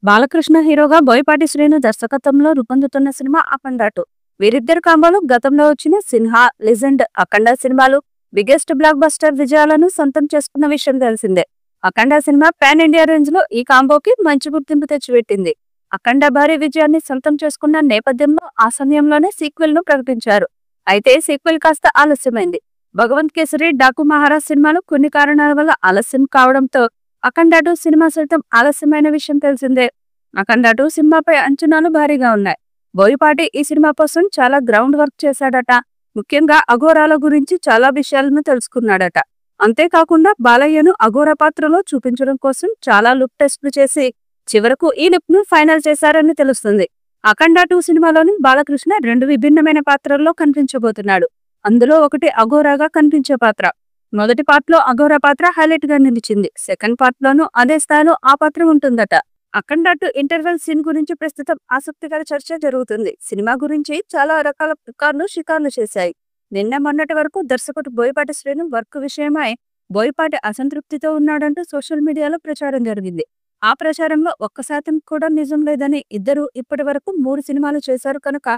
బాలకృష్ణ హీరోగా బోయపాటి శ్రీను దర్శకత్వంలో రూపొందుతున్న సినిమా అఖండ 2. వీరిద్దరు కాంబోలు గతంలో వచ్చిన సిన్హా, లెజెండ్, అఖండ సినిమాలు బిగ్గెస్ట్ బ్లాక్ బస్టర్ విజయాలను సొంతం చేసుకున్న విషయం తెలిసిందే. అఖండ సినిమా పాన్ ఇండియా రేంజ్ లో ఈ కాంబోకి మంచి గుర్తింపు తెచ్చిపెట్టింది. అఖండ భారీ విజయాన్ని సొంతం చేసుకున్న నేపథ్యంలో ఆ సమయంలోనే సీక్వెల్ ను ప్రకటించారు. అయితే సీక్వెల్ కాస్త ఆలస్యమైంది. భగవంత్ కేసరి, డాకు మహారాజ్ సినిమాలు కొన్ని కారణాల వల్ల ఆలస్యం కావడంతో అఖండ 2 సినిమా సైతం ఆలస్యమైన విషయం తెలిసిందే. అఖండ 2 సినిమాపై అంచనాలు భారీగా ఉన్నాయి. బోయపాటి ఈ సినిమా కోసం చాలా గ్రౌండ్ వర్క్ చేశాడట. ముఖ్యంగా అఘోరాల గురించి చాలా విషయాలను తెలుసుకున్నాడట. అంతేకాకుండా బాలయ్యను అఘోర పాత్రలో చూపించడం కోసం చాలా లుక్ టెస్టులు చేసి చివరకు ఈ లుక్ ను ఫైనల్ చేశారని తెలుస్తుంది. అఖండ 2 సినిమాలోని బాలకృష్ణ 2 విభిన్నమైన పాత్రల్లో కనిపించబోతున్నాడు. అందులో ఒకటి అఘోరాగా కనిపించే పాత్ర. మొదటి పార్ట్ లో అఘోర పాత్ర హైలైట్ గా నిలిచింది. సెకండ్ పార్ట్ లోనూ అదే స్థాయిలో ఆ పాత్ర ఉంటుందట. అఖండ 2 ఇంటర్వెల్ సీన్ గురించి ప్రస్తుతం ఆసక్తికర చర్చ జరుగుతుంది. సినిమా గురించి చాలా రకాల పుకార్లు షికార్లు చేశాయి. నిన్న మొన్నటి వరకు దర్శకుడు బోయపాటి శ్రీను వర్క్ విషయమై బోయపాటి అసంతృప్తితో ఉన్నాడంటూ సోషల్ మీడియాలో ప్రచారం జరిగింది. ఆ ప్రచారంలో 1% కూడా నిజం లేదని, ఇద్దరు ఇప్పటి వరకు 3 సినిమాలు చేశారు కనుక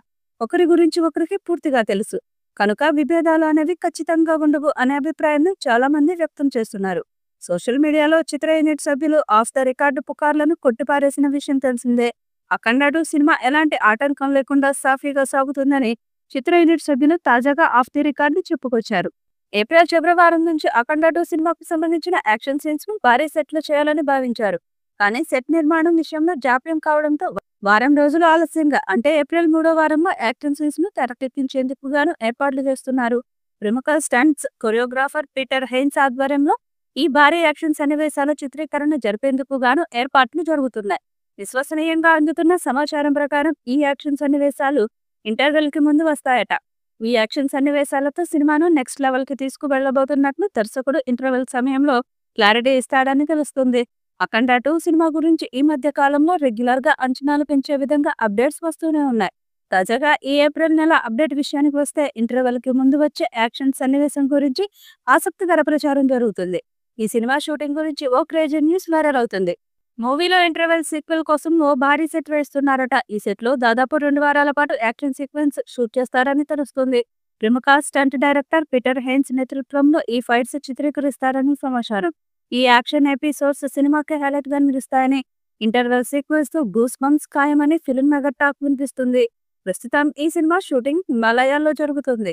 ఒకరి గురించి ఒకరికి పూర్తిగా తెలుసు కనుక విభేదాలు అనేవి ఖచ్చితంగా ఉండవు అనే అభిప్రాయాన్ని చాలా మంది వ్యక్తం చేస్తున్నారు. సోషల్ మీడియాలో చిత్ర యూనిట్ సభ్యులు ఆఫ్ ద రికార్డు పుకార్లను కొట్టిపారేసిన విషయం తెలిసిందే. అఖండ 2 సినిమా ఎలాంటి ఆటంకం లేకుండా సాఫీగా సాగుతుందని చిత్ర యూనిట్ సభ్యులు తాజాగా ఆఫ్ ది రికార్డు చెప్పుకొచ్చారు. ఏప్రిల్ చివరి వారం నుంచి అఖండ 2 సినిమాకు సంబంధించిన యాక్షన్ సీన్స్ ను భారీ సెట్లు చేయాలని భావించారు. కానీ సెట్ నిర్మాణం విషయంలో జాప్యం కావడంతో వారం రోజులు ఆలస్యంగా అంటే ఏప్రిల్ 3వ వారంలో యాక్షన్ సీన్స్ ను తెరకెక్కించేందుకు గాను ఏర్పాట్లు చేస్తున్నారు. ప్రముఖ స్టంట్స్ కొరియోగ్రాఫర్ పీటర్ హెయిన్స్ ఆధ్వర్యంలో ఈ భారీ యాక్షన్ సన్నివేశాల చిత్రీకరణ జరిపేందుకు గాను ఏర్పాట్లు జరుగుతున్నాయి. విశ్వసనీయంగా అందుతున్న సమాచారం ప్రకారం ఈ యాక్షన్ సన్నివేశాలు ఇంటర్వెల్ కి ముందు వస్తాయట. ఈ యాక్షన్ సన్నివేశాలతో సినిమాను నెక్స్ట్ లెవెల్ కి తీసుకువెళ్లబోతున్నట్లు దర్శకుడు ఇంటర్వెల్ సమయంలో క్లారిటీ ఇస్తాడని తెలుస్తుంది. అఖండ 2 సినిమా గురించి ఈ మధ్య కాలంలో రెగ్యులర్ గా అంచనాలు పెంచే విధంగా అప్డేట్స్ వస్తూనే ఉన్నాయి. తాజాగా ఈ ఏప్రిల్ నెల అప్డేట్ విషయానికి వస్తే ఇంటర్వెల్ కి ముందు వచ్చే యాక్షన్ సన్నివేశం గురించి ఆసక్తికర ప్రచారం జరుగుతుంది. ఈ సినిమా షూటింగ్ గురించి ఓ క్రేజీ న్యూస్ వైరల్ అవుతుంది. మూవీలో ఇంటర్వెల్ సీక్వెల్ కోసం ఓ భారీ సెట్ వేస్తున్నారట. ఈ సెట్ లో దాదాపు 2 వారాల పాటు యాక్షన్ సీక్వెన్స్ షూట్ చేస్తారని తెలుస్తుంది. ప్రముఖ స్టంట్ డైరెక్టర్ పీటర్ హెయిన్స్ నేతృత్వంలో ఈ ఫైట్స్ చిత్రీకరిస్తారని సమాచారం. ఈ యాక్షన్ ఎపిసోడ్స్ సినిమాకి హైలైట్ గా నిలుస్తాయని, ఇంటర్వెల్ సీక్వెన్స్ తో గూస్ బంప్స్ ఖాయమని ఫిల్మ్ మెగా టాక్ వినిపిస్తుంది. ప్రస్తుతం ఈ సినిమా షూటింగ్ హిమాలయాల్లో జరుగుతుంది.